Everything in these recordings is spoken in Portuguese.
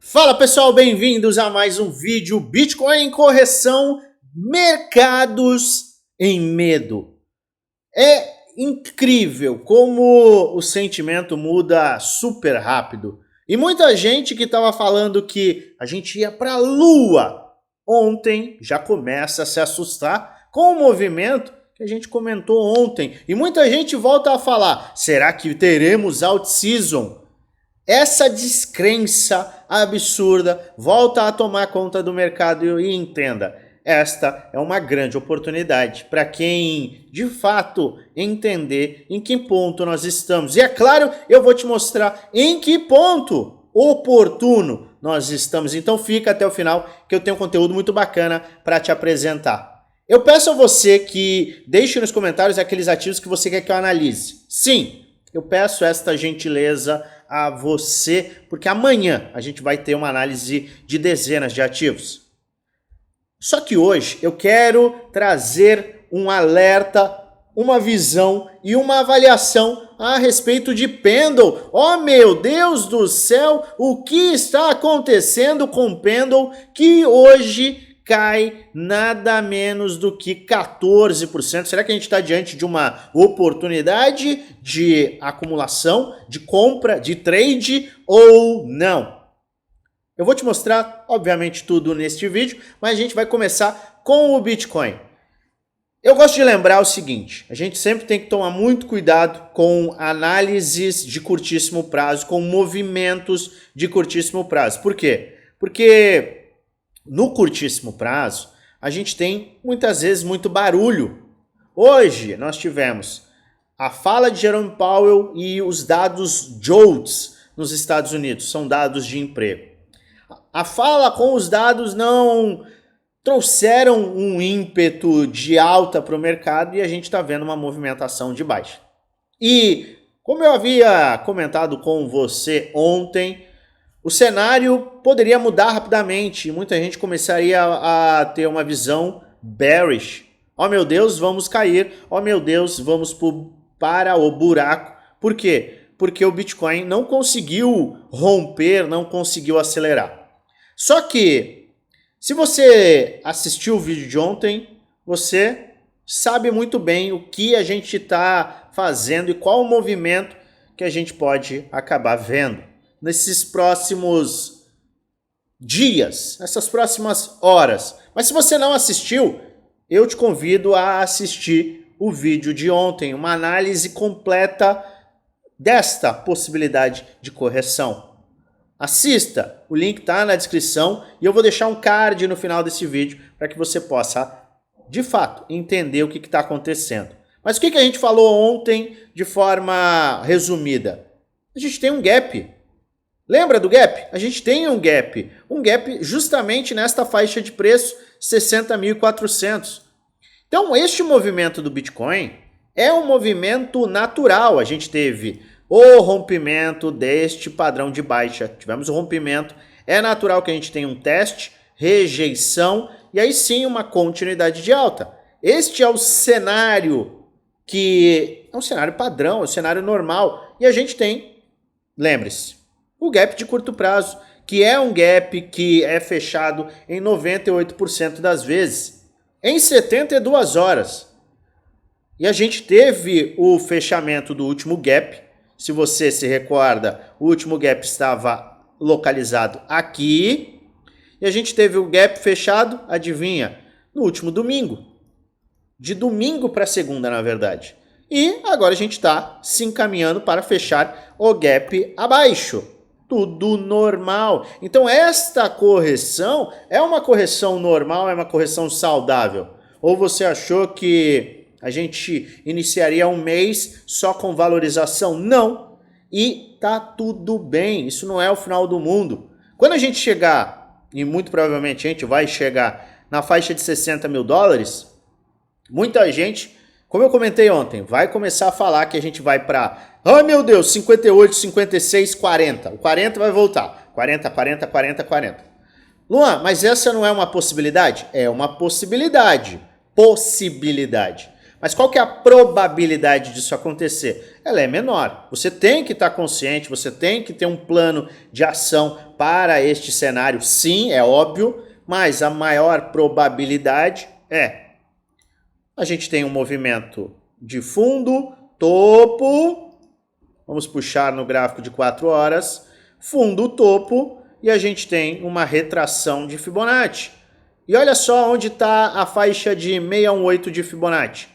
Fala pessoal, bem-vindos a mais um vídeo Bitcoin em correção, mercados em medo. É incrível como o sentimento muda super rápido. E muita gente que estava falando que a gente ia para a lua ontem já começa a se assustar com o movimento que a gente comentou ontem. E muita gente volta a falar, será que teremos out-season? Essa descrença absurda volta a tomar conta do mercado e entenda, esta é uma grande oportunidade para quem de fato entender em que ponto nós estamos. E é claro, eu vou te mostrar em que ponto oportuno nós estamos. Então fica até o final que eu tenho um conteúdo muito bacana para te apresentar. Eu peço a você que deixe nos comentários aqueles ativos que você quer que eu analise. Sim, eu peço esta gentileza a você, porque amanhã a gente vai ter uma análise de dezenas de ativos. Só que hoje eu quero trazer um alerta, uma visão e uma avaliação a respeito de Pendle. Oh meu Deus do céu, o que está acontecendo com Pendle que hoje cai nada menos do que 14%. Será que a gente está diante de uma oportunidade de acumulação, de compra, de trade ou não? Eu vou te mostrar, obviamente, tudo neste vídeo, mas a gente vai começar com o Bitcoin. Eu gosto de lembrar o seguinte, a gente sempre tem que tomar muito cuidado com análises de curtíssimo prazo, com movimentos de curtíssimo prazo. Por quê? Porque no curtíssimo prazo, a gente tem muitas vezes muito barulho. Hoje nós tivemos a fala de Jerome Powell e os dados JOLTS nos Estados Unidos, são dados de emprego. A fala com os dados não trouxeram um ímpeto de alta para o mercado e a gente está vendo uma movimentação de baixa. E como eu havia comentado com você ontem, o cenário poderia mudar rapidamente e muita gente começaria a ter uma visão bearish. Oh meu Deus, vamos cair. Oh meu Deus, vamos para o buraco. Por quê? Porque o Bitcoin não conseguiu romper, não conseguiu acelerar. Só que, se você assistiu o vídeo de ontem, você sabe muito bem o que a gente está fazendo e qual o movimento que a gente pode acabar vendo nesses próximos dias, essas próximas horas. Mas se você não assistiu, eu te convido a assistir o vídeo de ontem, uma análise completa desta possibilidade de correção. Assista, o link está na descrição e eu vou deixar um card no final desse vídeo para que você possa, de fato, entender o que está acontecendo. Mas o que a gente falou ontem de forma resumida? A gente tem um gap. Lembra do gap? A gente tem um gap justamente nesta faixa de preço 60.400. Então este movimento do Bitcoin é um movimento natural. A gente teve o rompimento deste padrão de baixa, tivemos o rompimento, é natural que a gente tenha um teste, rejeição e aí sim uma continuidade de alta. Este é o cenário que é um cenário padrão, é um cenário normal e a gente tem, lembre-se, o gap de curto prazo, que é um gap que é fechado em 98% das vezes, em 72 horas. E a gente teve o fechamento do último gap. Se você se recorda, o último gap estava localizado aqui. E a gente teve o gap fechado, adivinha, no último domingo. De domingo para segunda, na verdade. E agora a gente está se encaminhando para fechar o gap abaixo. Tudo normal. Então esta correção é uma correção normal, é uma correção saudável? Ou você achou que a gente iniciaria um mês só com valorização? Não. E tá tudo bem, isso não é o final do mundo. Quando a gente chegar, e muito provavelmente a gente vai chegar na faixa de 60 mil dólares, muita gente, como eu comentei ontem, vai começar a falar que a gente vai para... Ai meu Deus, 58, 56, 40. O 40 vai voltar. 40, 40, 40, 40. Luan, mas essa não é uma possibilidade? É uma possibilidade. Possibilidade. Mas qual que é a probabilidade disso acontecer? Ela é menor. Você tem que estar consciente, você tem que ter um plano de ação para este cenário. Sim, é óbvio, mas a maior probabilidade é a gente tem um movimento de fundo, topo, vamos puxar no gráfico de 4 horas, fundo, topo, e a gente tem uma retração de Fibonacci. E olha só onde está a faixa de 618 de Fibonacci,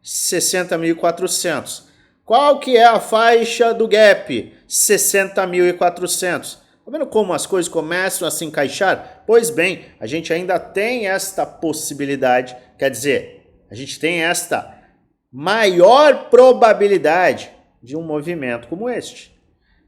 60.400. Qual que é a faixa do gap? 60.400. Tá vendo como as coisas começam a se encaixar? Pois bem, a gente ainda tem esta possibilidade, quer dizer, a gente tem esta maior probabilidade de um movimento como este.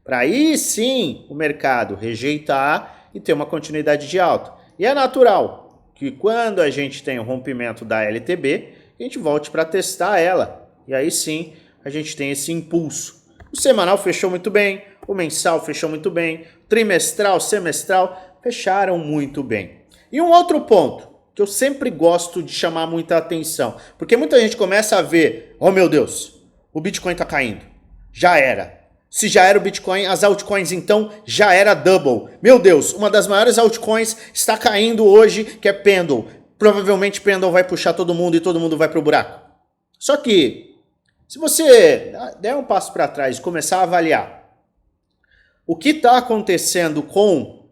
Para aí sim o mercado rejeitar e ter uma continuidade de alta. E é natural que quando a gente tem o rompimento da LTB, a gente volte para testar ela. E aí sim a gente tem esse impulso. O semanal fechou muito bem, o mensal fechou muito bem, o trimestral, semestral fecharam muito bem. E um outro ponto que eu sempre gosto de chamar muita atenção, porque muita gente começa a ver, oh meu Deus, o Bitcoin está caindo, já era. Se já era o Bitcoin, as altcoins então já era double. Meu Deus, uma das maiores altcoins está caindo hoje, que é Pendle. Provavelmente Pendle vai puxar todo mundo e todo mundo vai pro buraco. Só que, se você der um passo para trás e começar a avaliar o que está acontecendo com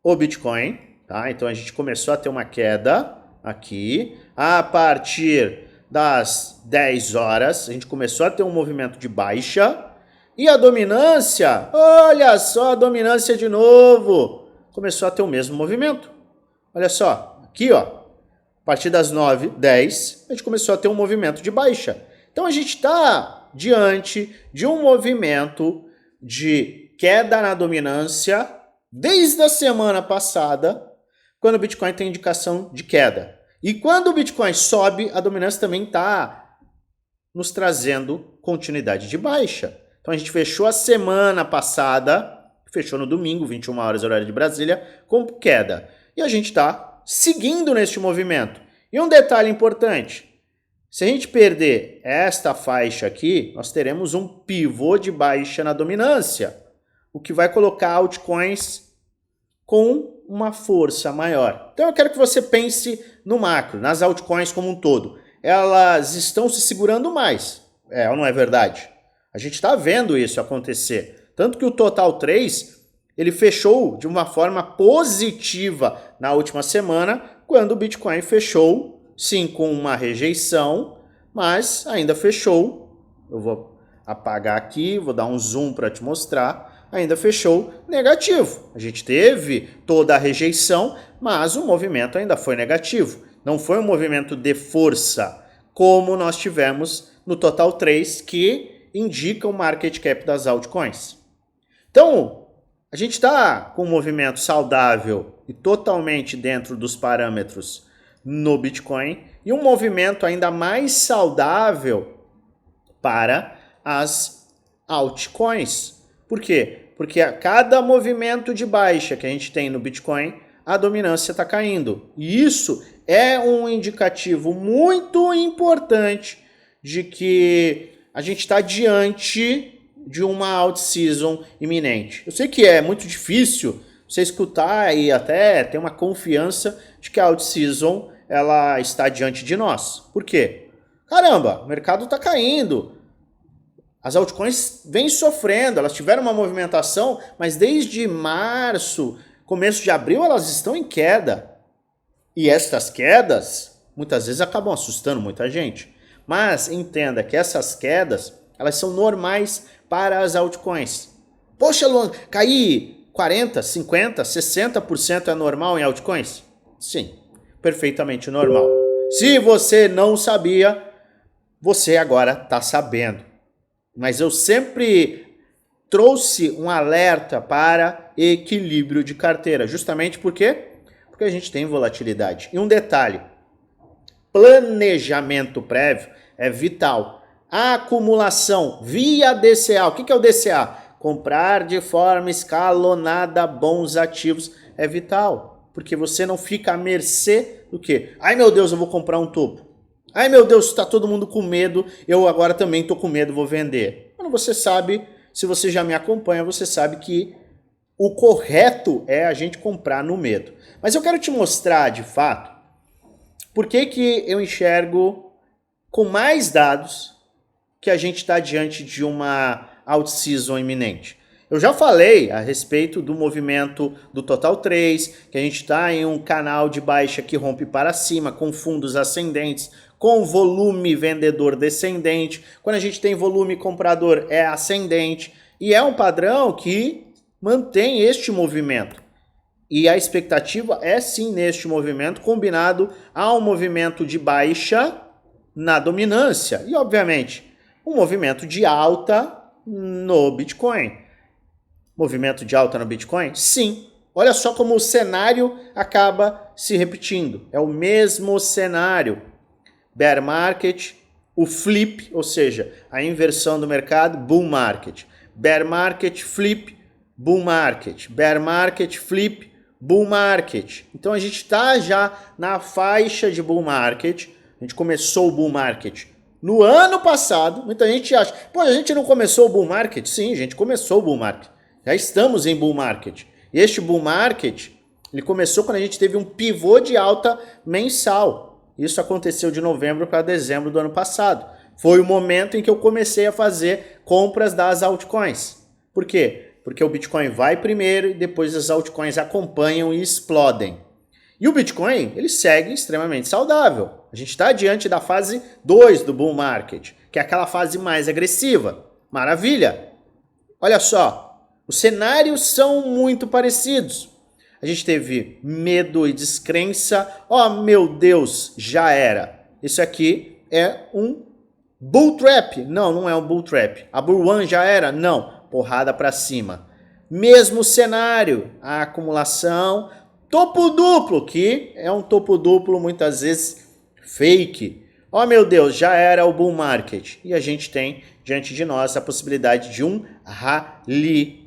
o Bitcoin, tá? Então a gente começou a ter uma queda aqui, a partir das 10 horas, a gente começou a ter um movimento de baixa, e a dominância, olha só a dominância de novo, começou a ter o mesmo movimento. Olha só, aqui ó, a partir das 9, 10, a gente começou a ter um movimento de baixa. Então a gente está diante de um movimento de queda na dominância desde a semana passada, quando o Bitcoin tem indicação de queda. E quando o Bitcoin sobe, a dominância também está nos trazendo continuidade de baixa. Então a gente fechou a semana passada, fechou no domingo, 21 horas horário de Brasília, com queda. E a gente está seguindo neste movimento. E um detalhe importante, se a gente perder esta faixa aqui, nós teremos um pivô de baixa na dominância, o que vai colocar altcoins com uma força maior. Então eu quero que você pense no macro, nas altcoins como um todo. Elas estão se segurando mais, ou não é verdade? A gente está vendo isso acontecer. Tanto que o Total 3, ele fechou de uma forma positiva na última semana, quando o Bitcoin fechou, sim, com uma rejeição, mas ainda fechou. Eu vou apagar aqui, vou dar um zoom para te mostrar. Ainda fechou negativo. A gente teve toda a rejeição, mas o movimento ainda foi negativo. Não foi um movimento de força, como nós tivemos no Total 3, que indica o market cap das altcoins. Então, a gente está com um movimento saudável e totalmente dentro dos parâmetros no Bitcoin e um movimento ainda mais saudável para as altcoins. Por quê? Porque a cada movimento de baixa que a gente tem no Bitcoin, a dominância está caindo. E isso é um indicativo muito importante de que a gente está diante de uma alt-season iminente. Eu sei que é muito difícil você escutar e até ter uma confiança de que a alt-season ela está diante de nós. Por quê? Caramba, o mercado está caindo. As altcoins vêm sofrendo, elas tiveram uma movimentação, mas desde março, começo de abril, elas estão em queda. E estas quedas, muitas vezes, acabam assustando muita gente. Mas entenda que essas quedas, elas são normais para as altcoins. Poxa, Luan, cair 40%, 50%, 60% é normal em altcoins? Sim, perfeitamente normal. Se você não sabia, você agora está sabendo. Mas eu sempre trouxe um alerta para equilíbrio de carteira. Justamente por quê? Porque a gente tem volatilidade. E um detalhe, planejamento prévio é vital. A acumulação via DCA. O que é o DCA? Comprar de forma escalonada bons ativos é vital. Porque você não fica à mercê do quê? Ai meu Deus, eu vou comprar um topo. Ai meu Deus, está todo mundo com medo, eu agora também estou com medo, vou vender. Quando você sabe, se você já me acompanha, você sabe que o correto é a gente comprar no medo. Mas eu quero te mostrar de fato por que eu enxergo com mais dados que a gente está diante de uma out-season iminente. Eu já falei a respeito do movimento do Total 3, que a gente está em um canal de baixa que rompe para cima, com fundos ascendentes, com volume vendedor descendente. Quando a gente tem volume comprador é ascendente. E é um padrão que mantém este movimento. E a expectativa é sim neste movimento, combinado a um movimento de baixa na dominância. E obviamente, um movimento de alta no Bitcoin. Movimento de alta no Bitcoin? Sim. Olha só como o cenário acaba se repetindo. É o mesmo cenário. Bear market, o flip, ou seja, a inversão do mercado, bull market. Bear market, flip, bull market. Bear market, flip, bull market. Então a gente está já na faixa de bull market. A gente começou o bull market no ano passado. Muita gente acha, pô, a gente não começou o bull market? Sim, a gente começou o bull market. Já estamos em bull market. E este bull market, ele começou quando a gente teve um pivô de alta mensal. Isso aconteceu de novembro para dezembro do ano passado. Foi o momento em que eu comecei a fazer compras das altcoins. Por quê? Porque o Bitcoin vai primeiro e depois as altcoins acompanham e explodem. E o Bitcoin, ele segue extremamente saudável. A gente está diante da fase 2 do bull market, que é aquela fase mais agressiva. Maravilha! Olha só. Os cenários são muito parecidos. A gente teve medo e descrença. Oh, meu Deus, já era. Isso aqui é um bull trap. Não, não é um bull trap. A bull run já era? Não. Porrada para cima. Mesmo cenário. A acumulação. Topo duplo, que é um topo duplo muitas vezes fake. Oh, meu Deus, já era o bull market. E a gente tem diante de nós a possibilidade de um rally.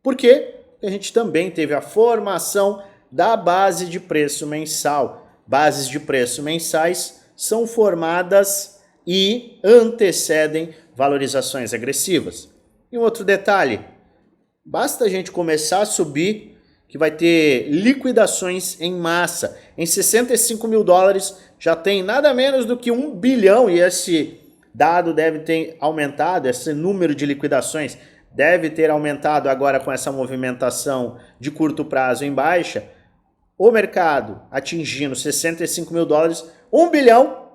Porque a gente também teve a formação da base de preço mensal. Bases de preço mensais são formadas e antecedem valorizações agressivas. E um outro detalhe, basta a gente começar a subir que vai ter liquidações em massa. Em 65 mil dólares já tem nada menos do que 1 bilhão e esse dado deve ter aumentado, esse número de liquidações deve ter aumentado agora com essa movimentação de curto prazo em baixa. O mercado atingindo 65 mil dólares, 1 bilhão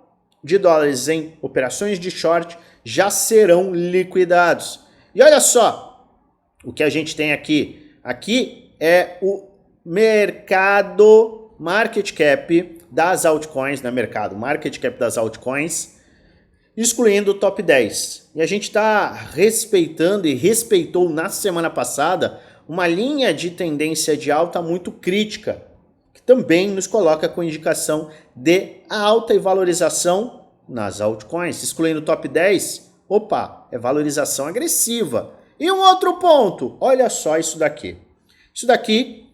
de dólares em operações de short já serão liquidados. E olha só o que a gente tem aqui. Aqui é o mercado market cap das altcoins, né? Mercado market cap das altcoins, excluindo o top 10. E a gente está respeitando e respeitou na semana passada uma linha de tendência de alta muito crítica, que também nos coloca com indicação de alta e valorização nas altcoins. Excluindo o top 10, opa, é valorização agressiva. E um outro ponto, olha só isso daqui. Isso daqui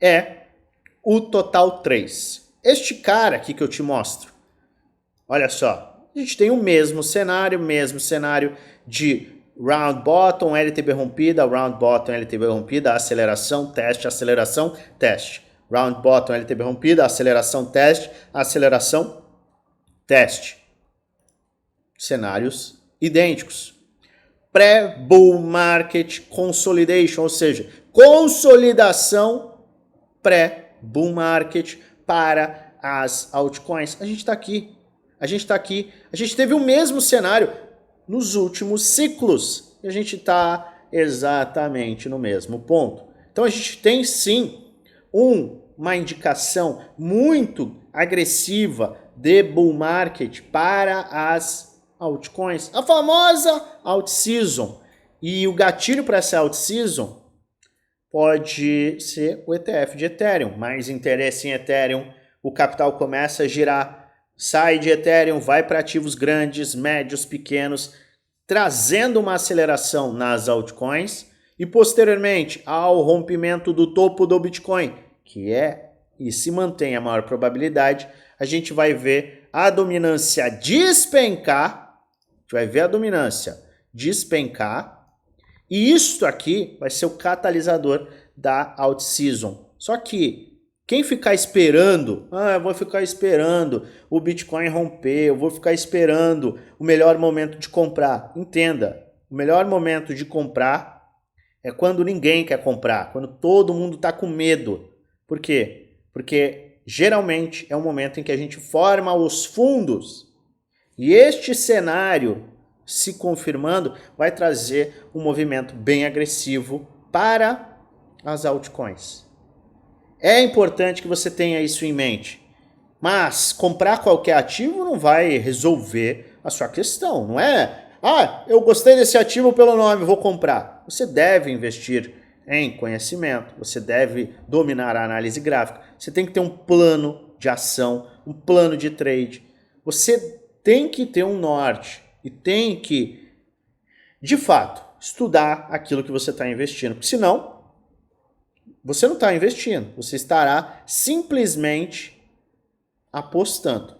é o Total 3. Este cara aqui que eu te mostro, olha só. A gente tem o mesmo cenário de round bottom, LTB rompida, round bottom, LTB rompida, aceleração, teste, round bottom, LTB rompida, aceleração, teste. Cenários idênticos. Pré-bull market consolidation, ou seja, consolidação pré-bull market para as altcoins. A gente está aqui. A gente teve o mesmo cenário nos últimos ciclos. E a gente está exatamente no mesmo ponto. Então a gente tem sim uma indicação muito agressiva de bull market para as altcoins. A famosa out-season. E o gatilho para essa out-season pode ser o ETF de Ethereum. Mais interesse em Ethereum, o capital começa a girar. Sai de Ethereum, vai para ativos grandes, médios, pequenos, trazendo uma aceleração nas altcoins e posteriormente ao rompimento do topo do Bitcoin, que é e se mantém a maior probabilidade, a gente vai ver a dominância despencar, a gente vai ver a dominância despencar, e isto aqui vai ser o catalisador da out-season. Só que quem ficar esperando, eu vou ficar esperando o Bitcoin romper, eu vou ficar esperando o melhor momento de comprar. Entenda, o melhor momento de comprar é quando ninguém quer comprar, quando todo mundo está com medo. Por quê? Porque geralmente é o momento em que a gente forma os fundos. E este cenário, se confirmando, vai trazer um movimento bem agressivo para as altcoins. É importante que você tenha isso em mente. Mas comprar qualquer ativo não vai resolver a sua questão. Não é, eu gostei desse ativo pelo nome, vou comprar. Você deve investir em conhecimento, você deve dominar a análise gráfica, você tem que ter um plano de ação, um plano de trade. Você tem que ter um norte e tem que, de fato, estudar aquilo que você está investindo. Porque senão, você não está investindo, você estará simplesmente apostando.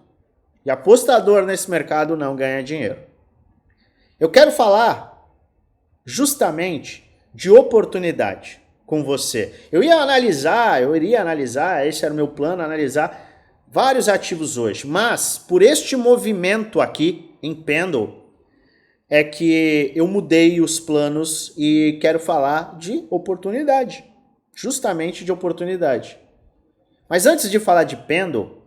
E apostador nesse mercado não ganha dinheiro. Eu quero falar justamente de oportunidade com você. Eu iria analisar, esse era o meu plano, analisar vários ativos hoje. Mas por este movimento aqui em Pendle, é que eu mudei os planos e quero falar de oportunidade. Justamente de oportunidade. Mas antes de falar de Pendle,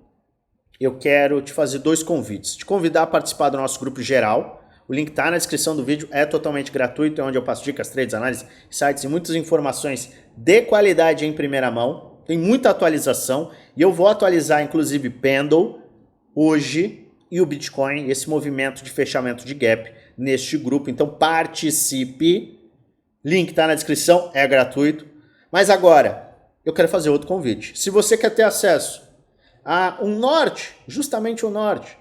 eu quero te fazer 2 convites. Te convidar a participar do nosso grupo geral. O link está na descrição do vídeo, é totalmente gratuito, é onde eu passo dicas, trades, análises, sites e muitas informações de qualidade em primeira mão. Tem muita atualização e eu vou atualizar inclusive Pendle hoje e o Bitcoin, esse movimento de fechamento de gap neste grupo. Então participe, link está na descrição, é gratuito. Mas agora, eu quero fazer outro convite. Se você quer ter acesso a um norte, justamente o norte,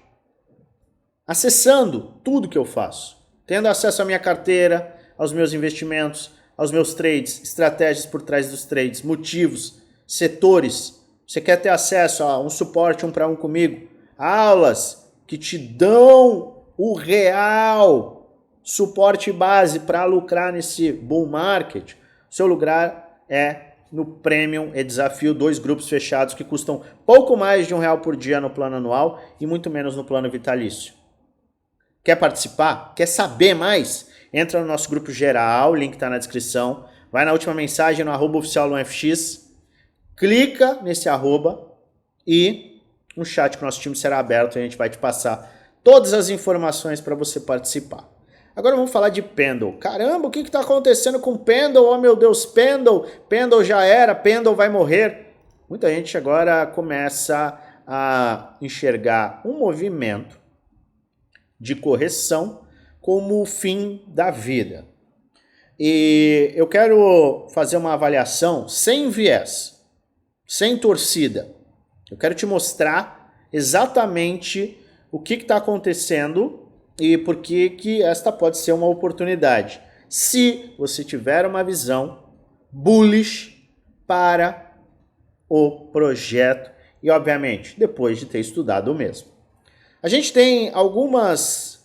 acessando tudo que eu faço, tendo acesso à minha carteira, aos meus investimentos, aos meus trades, estratégias por trás dos trades, motivos, setores, você quer ter acesso a um suporte 1 para 1 comigo, aulas que te dão o real suporte base para lucrar nesse bull market, seu lugar é no Premium e Desafio, 2 grupos fechados que custam pouco mais de R$1 por dia no plano anual e muito menos no plano vitalício. Quer participar? Quer saber mais? Entra no nosso grupo geral, o link está na descrição. Vai na última mensagem no @oficial1fx, clica nesse arroba e um chat com o nosso time será aberto e a gente vai te passar todas as informações para você participar. Agora vamos falar de Pendle. Caramba, o que está acontecendo com Pendle? Oh meu Deus, Pendle já era, Pendle vai morrer. Muita gente agora começa a enxergar um movimento de correção como o fim da vida. E eu quero fazer uma avaliação sem viés, sem torcida. Eu quero te mostrar exatamente o que está acontecendo e por que esta pode ser uma oportunidade. Se você tiver uma visão bullish para o projeto e, obviamente, depois de ter estudado o mesmo. A gente tem algumas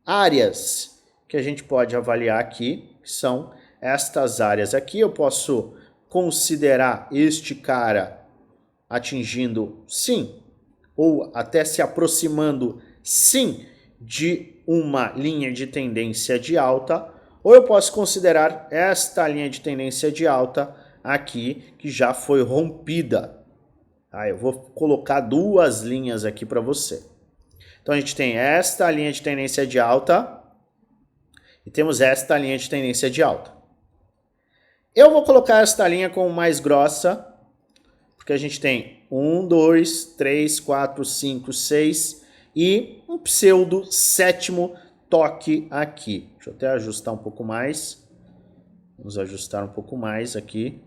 áreas que a gente pode avaliar aqui, que são estas áreas aqui. Eu posso considerar este cara atingindo sim, ou até se aproximando sim de uma linha de tendência de alta, ou eu posso considerar esta linha de tendência de alta aqui que já foi rompida. Eu vou colocar 2 linhas aqui para você. Então a gente tem esta linha de tendência de alta e temos esta linha de tendência de alta. Eu vou colocar esta linha como mais grossa, porque a gente tem 1, 2, 3, 4, 5, 6 e um pseudo 7º toque aqui. Deixa eu até ajustar um pouco mais. Vamos ajustar um pouco mais aqui.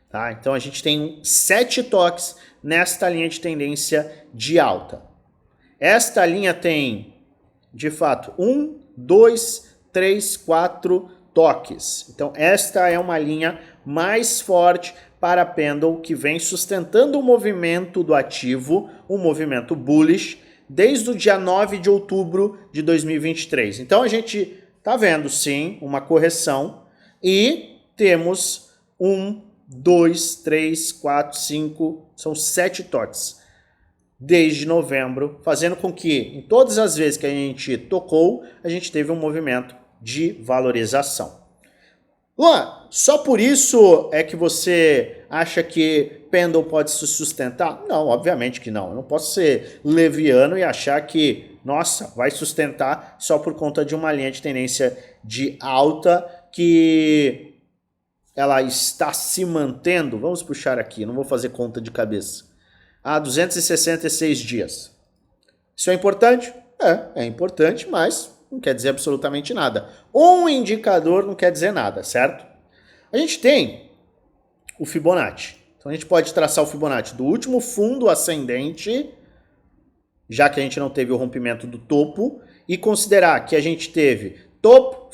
Tá? Então a gente tem 7 toques nesta linha de tendência de alta. Esta linha tem, de fato, 1, 2, 3, 4 toques. Então esta é uma linha mais forte para a Pendle que vem sustentando o movimento do ativo, um movimento bullish, desde o dia 9 de outubro de 2023. Então a gente está vendo sim uma correção e temos 1, 2, 3, 4, 5, são 7 TOTs desde novembro, fazendo com que em todas as vezes que a gente tocou, a gente teve um movimento de valorização. Luan, só por isso é que você acha que Pendle pode se sustentar? Não, obviamente que não. Eu não posso ser leviano e achar que, nossa, vai sustentar só por conta de uma linha de tendência de alta que ela está se mantendo. Vamos puxar aqui, não vou fazer conta de cabeça. Há 266 dias. Isso é importante? É importante, mas não quer dizer absolutamente nada. Um indicador não quer dizer nada, certo? A gente tem o Fibonacci. Então a gente pode traçar o Fibonacci do último fundo ascendente, já que a gente não teve o rompimento do topo, e considerar que a gente teve topo,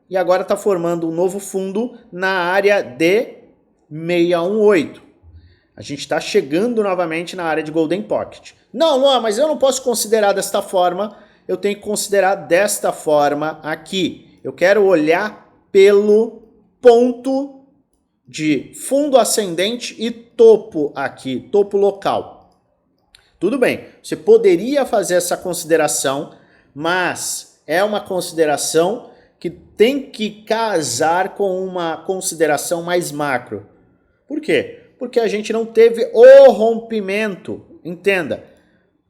e agora está formando um novo fundo na área de 618. A gente está chegando novamente na área de Golden Pocket. Não, Luan, mas eu não posso considerar desta forma, eu tenho que considerar desta forma aqui. Eu quero olhar pelo ponto de fundo ascendente e topo aqui, topo local. Tudo bem, você poderia fazer essa consideração, mas é uma consideração que tem que casar com uma consideração mais macro. Por quê? Porque a gente não teve o rompimento. Entenda,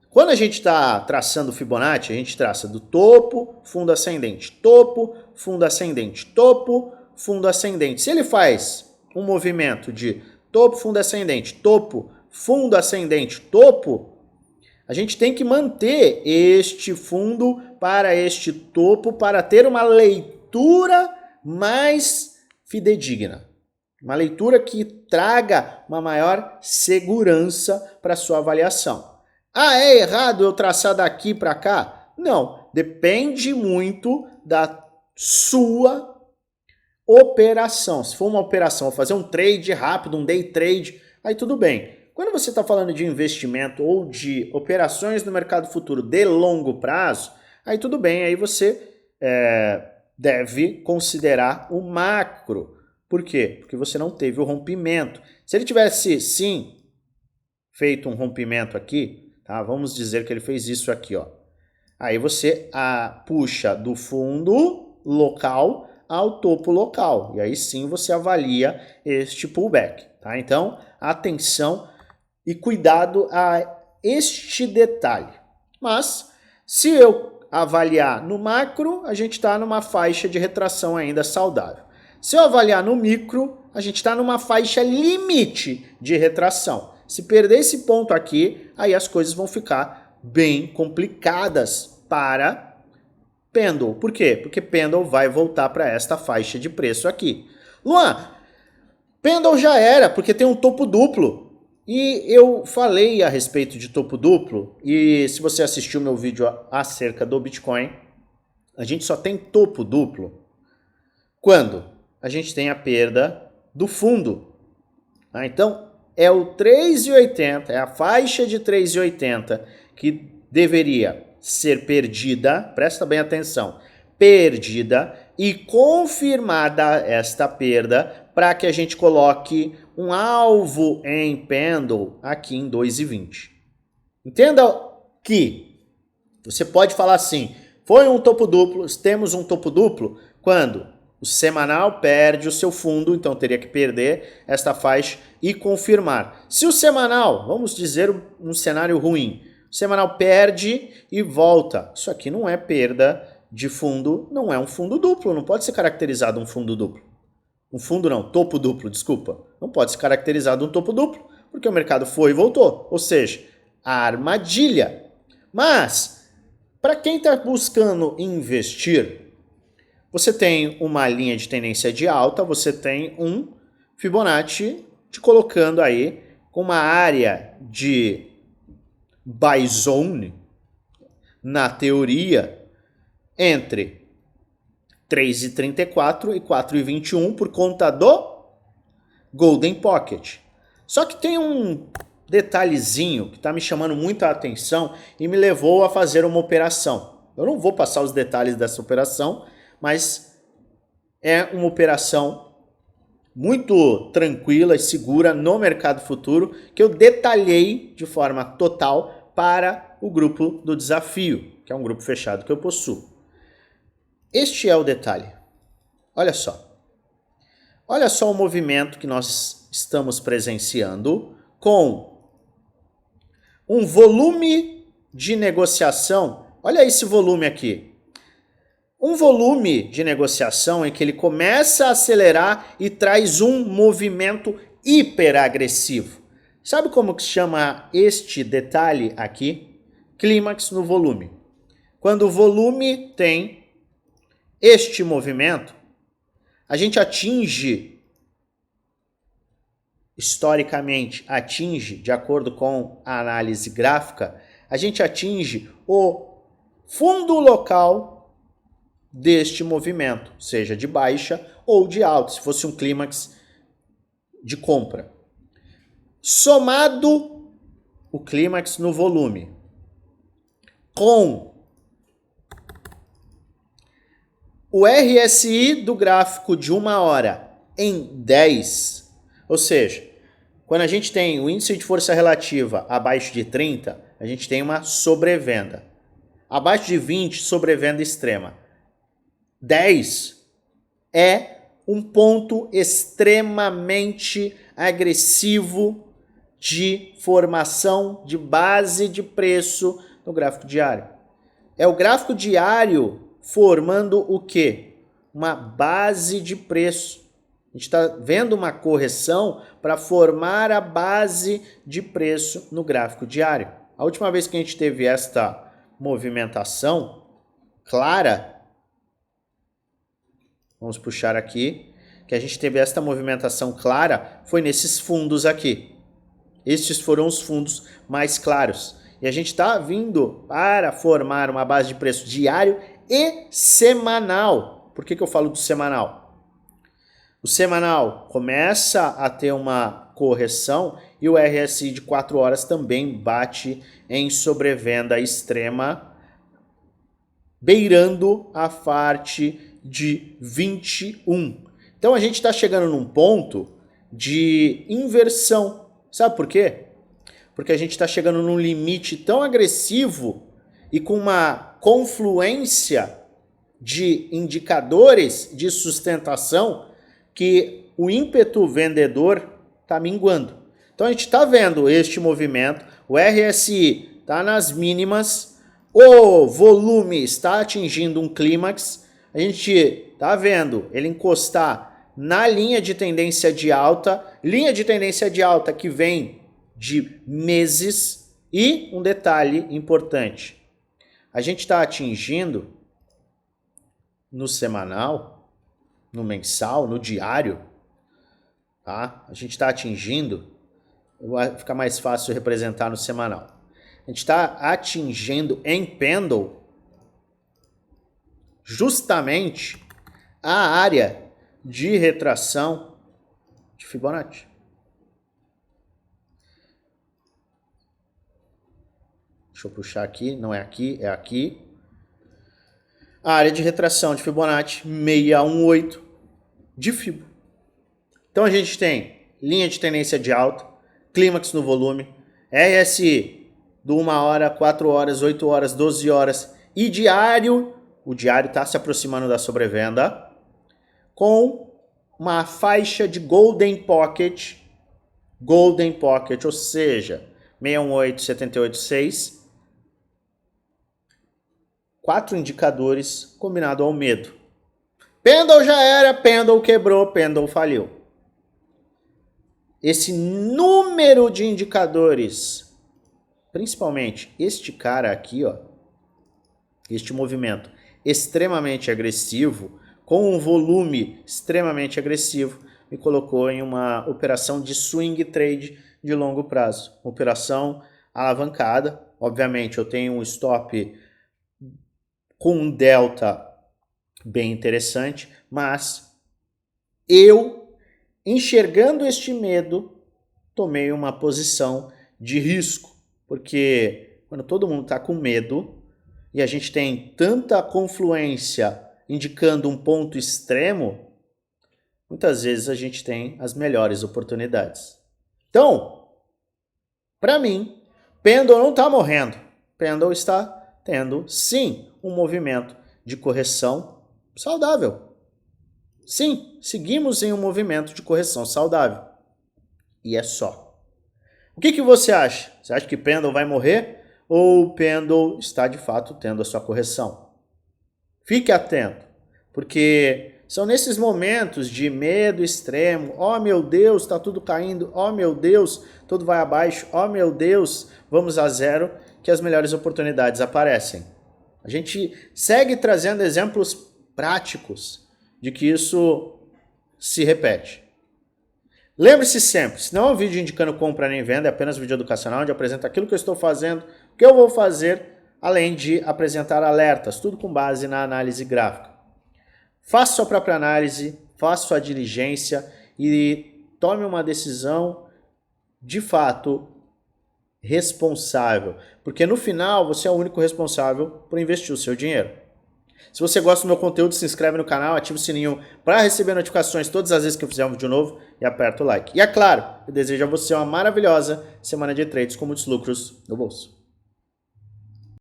quando a gente está traçando o Fibonacci, a gente traça do topo, fundo ascendente, topo, fundo ascendente, topo, fundo ascendente. Se ele faz um movimento de topo, fundo ascendente, topo, fundo ascendente, topo, a gente tem que manter este fundo para este topo para ter uma leitura mais fidedigna. Uma leitura que traga uma maior segurança para a sua avaliação. Ah, é errado eu traçar daqui para cá? Não, depende muito da sua operação. Se for uma operação, fazer um trade rápido, um day trade, aí tudo bem. Quando você está falando de investimento ou de operações no mercado futuro de longo prazo, aí tudo bem, aí você deve considerar o macro. Por quê? Porque você não teve o rompimento. Se ele tivesse, sim, feito um rompimento aqui, tá? Vamos dizer que ele fez isso aqui, ó. Aí você puxa do fundo local ao topo local. E aí sim você avalia este pullback, tá? Então, atenção e cuidado a este detalhe. Mas, se eu avaliar no macro, a gente está numa faixa de retração ainda saudável. Se eu avaliar no micro, a gente está numa faixa limite de retração. Se perder esse ponto aqui, aí as coisas vão ficar bem complicadas para Pendle. Por quê? Porque Pendle vai voltar para esta faixa de preço aqui. Luan, Pendle já era, porque tem um topo duplo. E eu falei a respeito de topo duplo, e se você assistiu meu vídeo acerca do Bitcoin, a gente só tem topo duplo quando a gente tem a perda do fundo. Então, é o 3,80, é a faixa de 3,80 que deveria ser perdida, presta bem atenção, perdida e confirmada esta perda para que a gente coloque um alvo em Pendle aqui em 2,20. Entenda que você pode falar assim, foi um topo duplo, temos um topo duplo, quando o semanal perde o seu fundo, então teria que perder esta faixa e confirmar. Se o semanal, vamos dizer um cenário ruim, o semanal perde e volta. Isso aqui não é perda de fundo, não é um fundo duplo, não pode ser caracterizado um fundo duplo. Um fundo não, topo duplo, desculpa. Não pode ser caracterizado um topo duplo, porque o mercado foi e voltou. Ou seja, a armadilha. Mas, para quem está buscando investir, você tem uma linha de tendência de alta, você tem um Fibonacci te colocando aí com uma área de buy zone, na teoria, entre 3,34 e 4,21 por conta do Golden Pocket. Só que tem um detalhezinho que está me chamando muita atenção e me levou a fazer uma operação. Eu não vou passar os detalhes dessa operação, mas é uma operação muito tranquila e segura no mercado futuro que eu detalhei de forma total para o grupo do desafio, que é um grupo fechado que eu possuo. Este é o detalhe. Olha só. Olha só o movimento que nós estamos presenciando com um volume de negociação. Olha esse volume aqui. Um volume de negociação em que ele começa a acelerar e traz um movimento hiperagressivo. Sabe como que se chama este detalhe aqui? Clímax no volume. Quando o volume tem este movimento, a gente historicamente atinge, de acordo com a análise gráfica, a gente atinge o fundo local deste movimento, seja de baixa ou de alta, se fosse um clímax de compra. Somado o clímax no volume com o RSI do gráfico de 1 hora em 10, ou seja, quando a gente tem o índice de força relativa abaixo de 30, a gente tem uma sobrevenda. Abaixo de 20, sobrevenda extrema. 10 é um ponto extremamente agressivo de formação de base de preço no gráfico diário. É o gráfico diário formando o quê? Uma base de preço. A gente está vendo uma correção para formar a base de preço no gráfico diário. A última vez que a gente teve esta movimentação clara, vamos puxar aqui, que a gente teve esta movimentação clara, foi nesses fundos aqui. Estes foram os fundos mais claros. E a gente está vindo para formar uma base de preço diário e semanal. Por que eu falo do semanal? O semanal começa a ter uma correção e o RSI de 4 horas também bate em sobrevenda extrema, beirando a parte de 21. Então a gente está chegando num ponto de inversão. Sabe por quê? Porque a gente está chegando num limite tão agressivo e com uma confluência de indicadores de sustentação que o ímpeto vendedor está minguando. Então a gente está vendo este movimento, o RSI está nas mínimas, o volume está atingindo um clímax, a gente está vendo ele encostar na linha de tendência de alta que vem de meses. E um detalhe importante, a gente está atingindo no semanal, no mensal, no diário, tá? A gente está atingindo, vai ficar mais fácil representar no semanal. A gente está atingindo em pendle justamente a área de retração de Fibonacci. Deixa eu puxar aqui, não é aqui, é aqui. A área de retração de Fibonacci 618 de Fibo. Então a gente tem linha de tendência de alta, clímax no volume, RSI do 1 hora, 4 horas, 8 horas, 12 horas e diário. O diário está se aproximando da sobrevenda com uma faixa de Golden Pocket, ou seja, 618, 786. 4 indicadores combinado ao medo. Pendle já era, Pendle quebrou, Pendle faliu. Esse número de indicadores, principalmente este cara aqui, ó, este movimento extremamente agressivo, com um volume extremamente agressivo, me colocou em uma operação de swing trade de longo prazo. Operação alavancada. Obviamente eu tenho um stop com um delta bem interessante, mas eu, enxergando este medo, tomei uma posição de risco, porque quando todo mundo está com medo e a gente tem tanta confluência indicando um ponto extremo, muitas vezes a gente tem as melhores oportunidades. Então, para mim, Pendle não está morrendo. Pendle está tendo, sim, um movimento de correção saudável. Sim, seguimos em um movimento de correção saudável. E é só. O que você acha? Você acha que Pendle vai morrer? Ou o Pendle está de fato tendo a sua correção? Fique atento, porque são nesses momentos de medo extremo, oh meu Deus, está tudo caindo, oh meu Deus, tudo vai abaixo, oh meu Deus, vamos a zero, que as melhores oportunidades aparecem. A gente segue trazendo exemplos práticos de que isso se repete. Lembre-se sempre, se não é um vídeo indicando compra nem venda, é apenas um vídeo educacional onde eu apresento aquilo que eu estou fazendo, o que eu vou fazer, além de apresentar alertas, tudo com base na análise gráfica. Faça sua própria análise, faça sua diligência e tome uma decisão de fato responsável, porque no final você é o único responsável por investir o seu dinheiro. Se você gosta do meu conteúdo, se inscreve no canal, ativa o sininho para receber notificações todas as vezes que eu fizer um vídeo novo e aperta o like. E é claro, eu desejo a você uma maravilhosa semana de trades com muitos lucros no bolso.